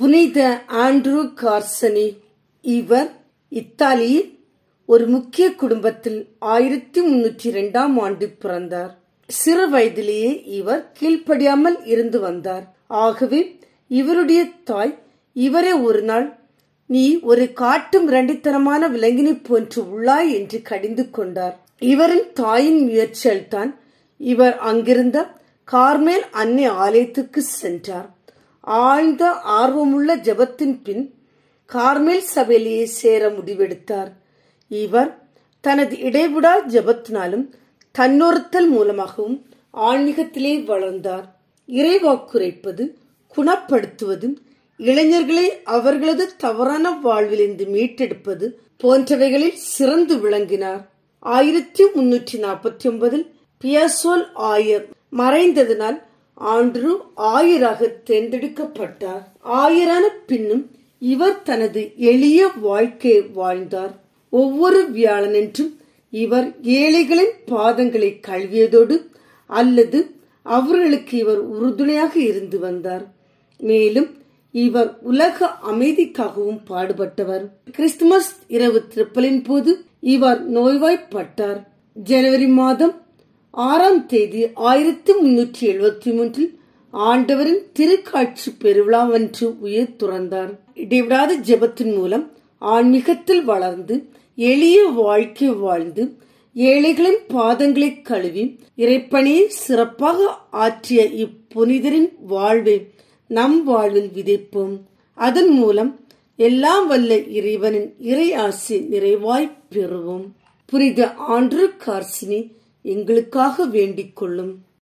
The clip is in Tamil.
புனித ஆண்ட்ரூ கார்சனி. இவர் இத்தாலியில் ஒரு முக்கிய குடும்பத்தில் 1302 ஆண்டு பிறந்தார். சிறு வயதிலேயே இவர் கீழ்ப்படியாமல் இருந்து வந்தார். ஆகவே இவருடைய தாய் இவரை ஒரு நாள், நீ ஒரு காட்டு மிரண்டித்தனமான விலங்கினை போன்று உள்ளாய் என்று கடிந்து கொண்டார். இவரின் தாயின் முயற்சியால் தான் இவர் அங்கிருந்த கார்மேல் அன்னை ஆலயத்துக்கு சென்றார். ஆழ்ந்த ஆர்வமுள்ள ஜெபத்தின் பின் கார்மேல் சபையிலேயே சேர முடிவெடுத்தார். இவர் தனது இடைவிடா ஜெபத்தினாலும் தன்னொருத்தல் மூலமாகவும் ஆன்மீகத்திலே வளர்ந்தார். இறைவாக்குரைப்பது, குணப்படுத்துவது, இளைஞர்களை அவர்களது தவறான வாழ்விலிருந்து மீட்டெடுப்பது போன்றவைகளில் சிறந்து விளங்கினார். 1349 பியர்சோல் ஆயர் மறைந்ததனால் ஆண்ட்ரூ ஆயராக தேர்ந்தெடுக்கப்பட்டார். ஆயரான பின்னும் இவர் தனது எளிய வாழ்க்கையை வாழ்ந்தார். ஒவ்வொரு வியாழனன்றும் இவர் ஏழைகளின் பாதங்களை கழுவியதோடு அல்லது அவர்களுக்கு இவர் உறுதுணையாக இருந்து வந்தார். மேலும் இவர் உலக அமைதிக்காகவும் பாடுபட்டவர். கிறிஸ்துமஸ் இரவு திருப்பலின் போது இவர் நோய்வாய்ப்பட்டார். ஜனவரி மாதம் 6ஆம் தேதி 1373 ஆண்டவரின் திருக்காட்சி பெருவிழாவன்று உயிர் துறந்தார். இடைவிடாத ஜெபத்தின் மூலம் ஆன்மீகத்தில் வளர்ந்து எளிய வாழ்க்கை வாழ்ந்து ஏழைகளின் பாதங்களை கழுவி இறைப்பணியை சிறப்பாக ஆற்றிய இப்புனிதரின் வாழ்வை நம் வாழ்வில் விதைப்போம். அதன் மூலம் எல்லாம் வல்ல இறைவனின் இறை ஆசி நிறைவாய் பெறுவோம். புனித ஆண்ட்ரூ கார்சினி எங்களுக்காக வேண்டிக் கொள்ளும்.